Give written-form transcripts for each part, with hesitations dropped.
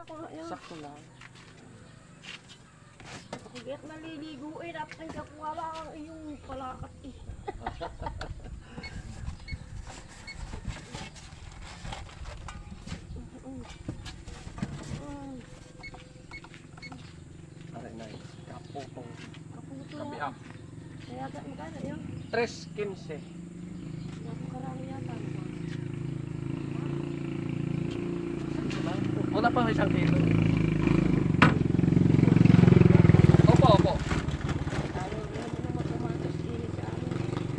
ko nga yan. Sakto lang. Kaya't naliligo eh. Dapat ang kakuha lang ang iyong palakat eh. Aray na yun. Kaputong. Kaputo Kapi nga. up. Kaya magkano yun? 3.15. Napakarami yata naman. Wala pa isang kilo. Opo, opo. Ayaw yan mo naman tumatas ini sa amin.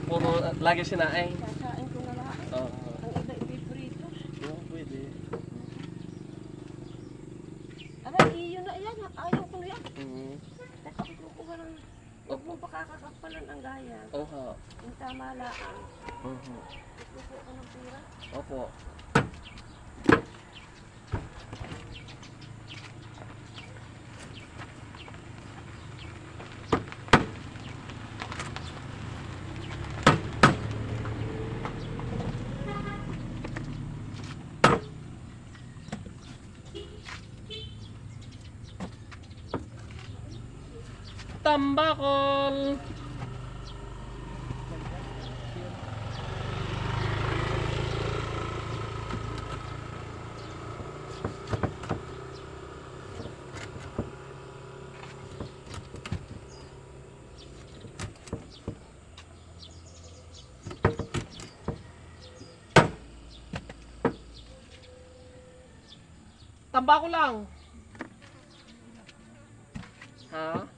Puro lagi sinaing. Sasain ko na lang. Oo. Ang iba ipiprito. Oo, pwede. Aray, iyo na yan. Ayaw ko na yan. Teka, kukuha ng... Huwag mo pakakakapalan ang gaya. Oho. Yung tama lang. Mhm. Kukuha ko ng pira. Opo. Tambakol. Tambakol lang. Ha?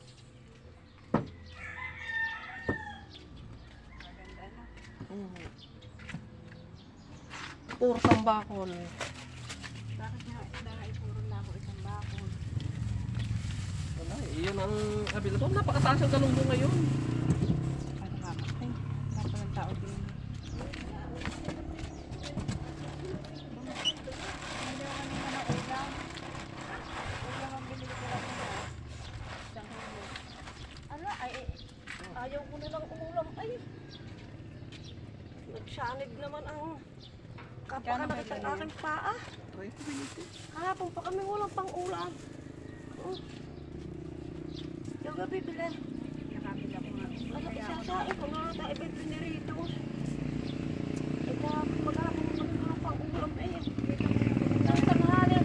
Puro tambakol. Bakit nga dahil puro na ako isang bakol? Wala eh, yun ang available. Napakataas ang galunggo ngayon. Ano nga ba? Ay, saan pa ng tao din? Ala, ay, ayaw ko na lang ulam. Ay, nagsanib naman ang kapakanakit ang aking paa. Kahapon pa kami walang pang ulam. Yung gabi bilan. Ano, isasain ko nga tayo may pinirito. Eh, kahapon maghapon ko walang pang ulam eh. Ang tanghali,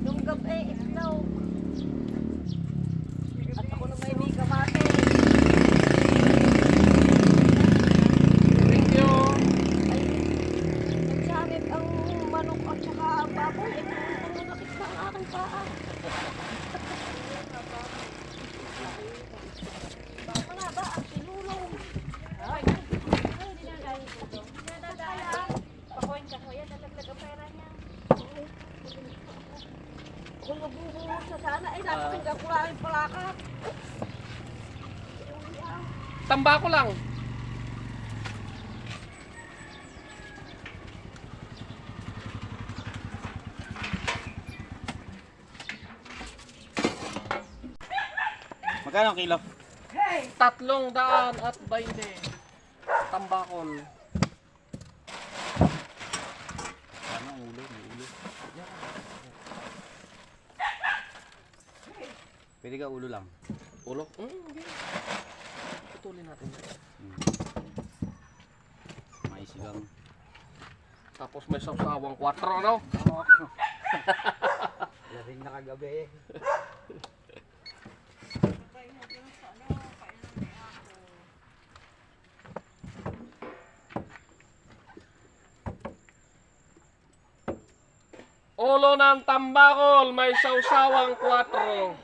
yung gabi, islaw. At ako na may kamate. Thank you. Ay, nagsanib ang manok at saka ang baboy. Ito ang nanakit na ang aking paa. Baka nga ba ang sinulong? Ay, dinadali ko to. Dinadali. Pakoin ka ko yan, nalaglag ang pera niya. Kung mabubuhos na sana, ay dapat hanggang kulangin palakat. Tambako lang. Magkano ang kilo? 320 tambakol. Ano ang ulo? May ulo. Pwede ka ulo lang. Ulo? Okay. Putulin natin. May sigang. Tapos may sawsawang 4, ano? Lasing na kagabi eh. Ulo ng tambakol, may sawsawang 4.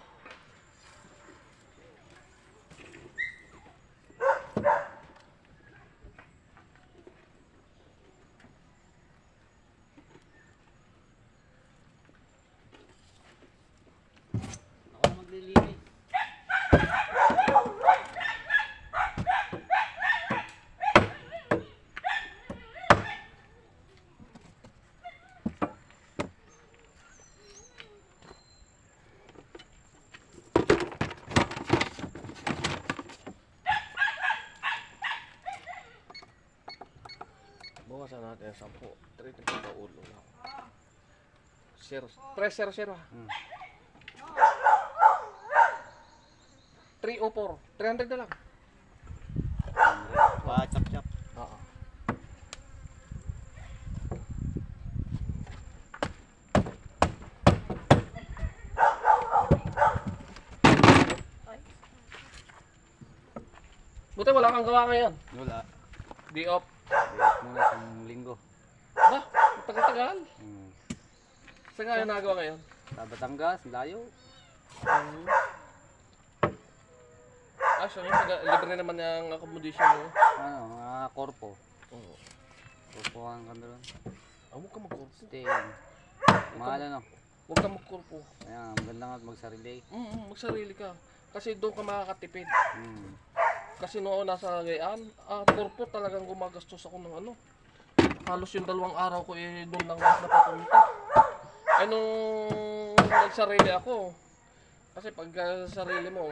Ako na maglilinis. Bawasan natin 10. 3 sa ulo lang. 300 ha. 3 o 4. 300 na lang. Pa-chop-chop. Oo. Buti wala kang gawa ngayon. Wala. Day off. Wait muna isang linggo. Ba? Tagal-tagal. Saan nga yung nagawa ngayon? Sa Batangas, layo. So yun, libre naman yung accommodation mo. Ano, mga korpo. Oo. Korpo ang kanda doon. Huwag ka magkorpo. Stay. Mahal ano. Huwag ka magkorpo. Kaya maganda nga at magsarili. Magsarili ka. Kasi doon ka makakatipid. Mm. Kasi noon nasa Gayaan, korpo talagang gumagastos ako ng ano. Halos yung 2 araw ko doon lang napapunta. Ay nung nagsarili ako, kasi pag sarili mo,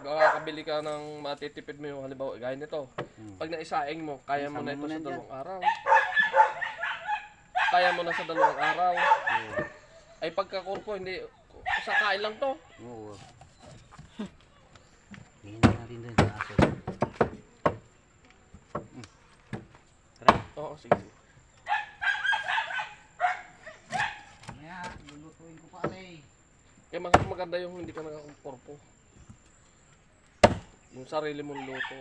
kakabili ka ng matitipid mo yung halimbawa, gaya nito. Pag naisaing mo, kaya mo na ito sa 2 araw. Kaya mo na sa 2 araw. Ay pagka-korpo, hindi, sa kain lang to. Oo. Hingin natin doon sa aso. Tara. Oo, sige. Mamaya, lulutuin ko pa rin. Kaya mas maganda yung hindi ka nakakorpo. Yung sarili mong luto.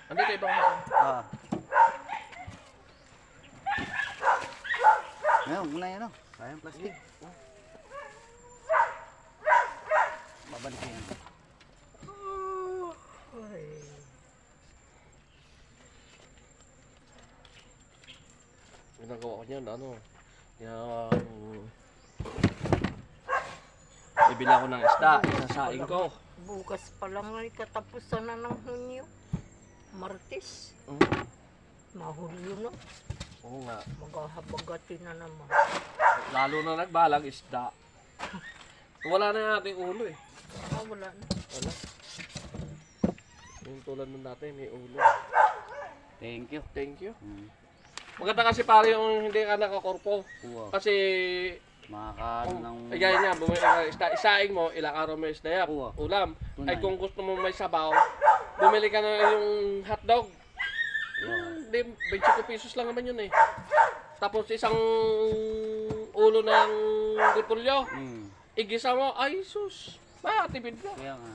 Andito ibang hasa. Ngayon, muna yan o. Sayang plastic. Babalik yan. Ginagawa ko niyan, ano, bibili ako ng isda, isasaing ko. Bukas pa lang ay katapusan na ng Hunyo. Martes. Mahulyo na. Oo nga, Maghahabagati na naman. lalo na nagbalag isda. Wala na yung ating ulo eh. Wala na. Wala. Yung tulad nun natin, may ulo. Thank you. Thank you. Mm. Maganda kasi pare yung hindi ka nakakorpo. Wow. Kasi, Makakaano ng... gaya niya, bumili ka ng isda, isaing mo, ilang araw mo isda Oo. ulam. Tunay. Ay kung gusto mo may sabaw, bumili ka na yung hotdog. Di, 25 pesos lang naman yun eh. Tapos isang ulo ng repolyo, igisa mo, ay sus, makatipid ka. Kaya nga.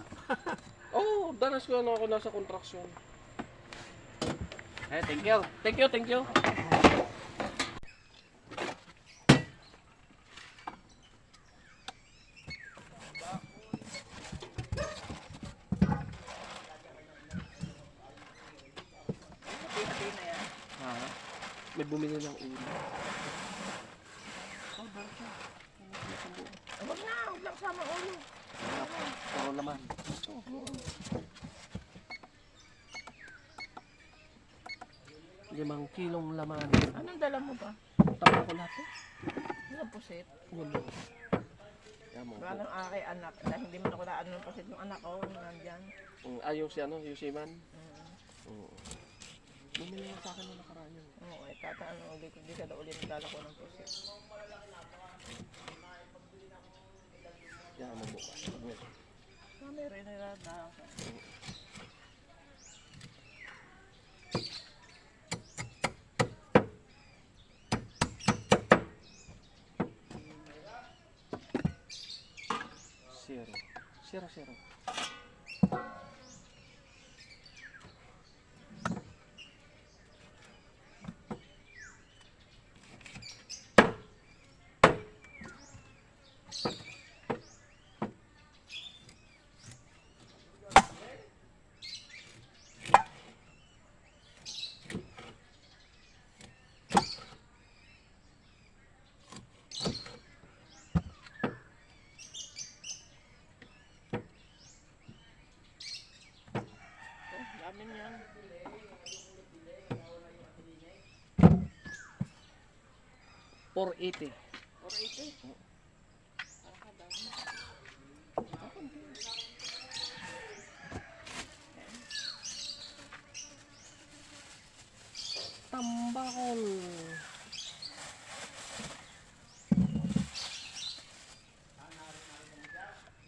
Oo, danas ko ako nasa kontraksyon. Thank you. Thank you, thank you. May bumili ng ulo. Huwag lang sama ulo. Puro laman. Limang kilong laman. Anong dala mo ba? Tama ko lahat eh. Ano pusit? Ulo. Kaya mo. Galang aking anak. Dahil hindi mo ako na ano pusit yung anak ko. Nandyan. Yung si ano, yung seaman. Oo. Bumili lang sa akin nung nakaraan yun. Oo, ay tataan ulit. Hindi ka daw ulit nagdala ko ng pusit. Yan mo bukas. Meron nila na. Zero. Amin yan. 480. 480. Parang kadami.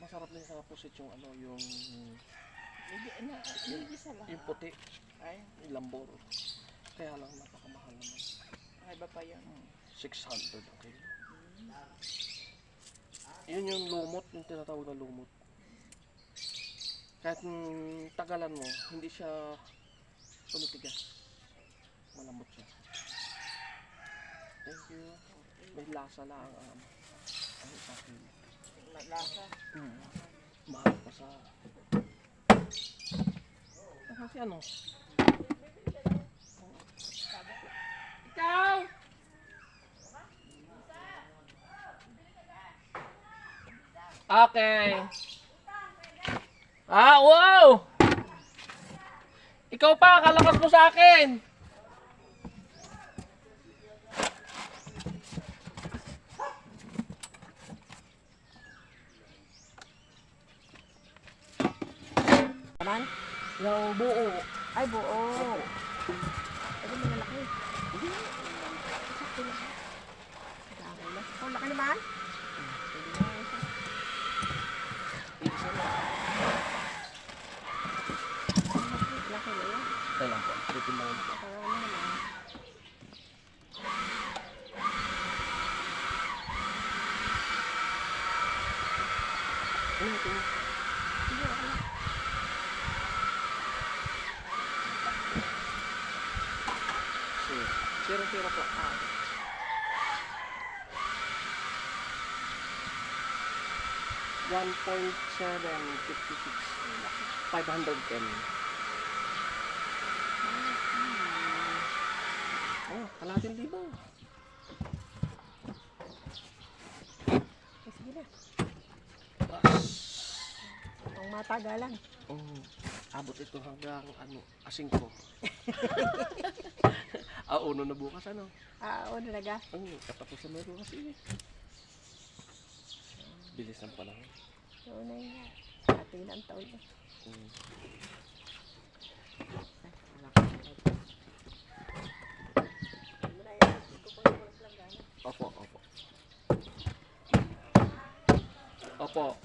masarap din sa pusit yung ano, yung Nagigisa lang. yung puti, Ay, yung lambor. Kaya lang napakamahal naman. ay ba pa yun? 600 ang kilo. Yun yung lumot, yung tinatawag na lumot. Kahit tagalan mo, hindi siya tumitigas. Malambot siya. Thank you. May lasa lang ang sa akin. Lasa. Mahal pa sa... Kasi ano? Ikaw! Okay. Ah, wow! Ikaw pa, kalakas mo sa akin! Naman? Yung buo. Ay, buo. Ay, malaki. Sakto lang. Okay lang. Oh, laki naman? Isa na. Laki na yun. Kaya lang po. Titimbangan po. Parang ano naman. Ano ito? Hindi, okay lang. Sira-sira po. 1.756. 510. Oh, kalating libo. Ay, sige na. Ang matagalan. Abot ito hanggang ano, asing ko. Uno na bukas ano. Oo, talaga. Katapusan na bukas eh. Bilis ng panahon. Oo na yun. Ating na ang taon eh. Opo, opo. Opo.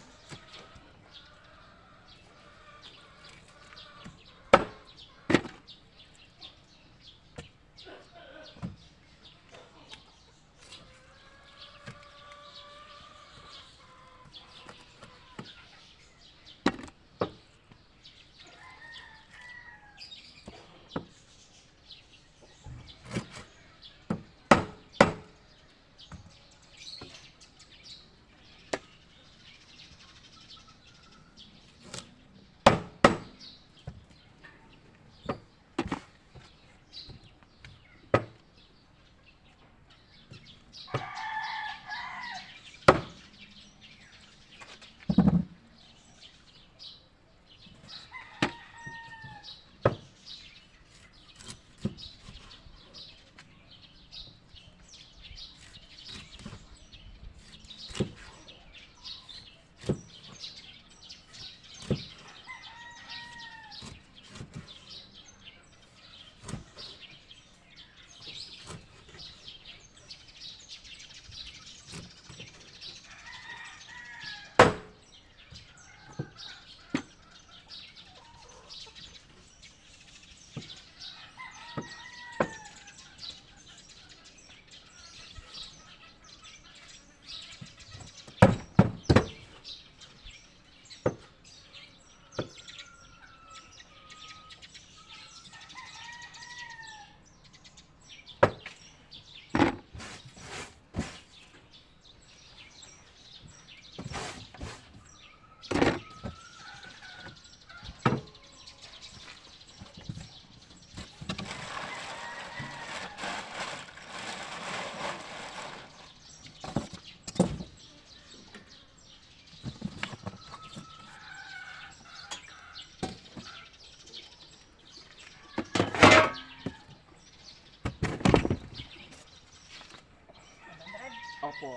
Opo.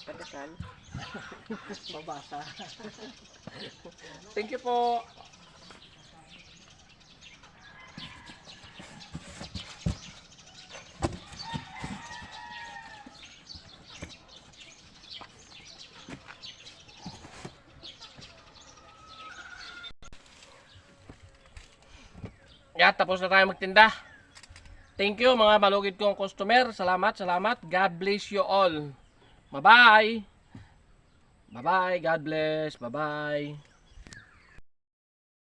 Padasal. Mabasa. Thank you po. Yan, tapos na tayo magtinda. Thank you mga malugid kong customer. Salamat, salamat. God bless you all. Bye-bye. Bye-bye. God bless. Bye-bye.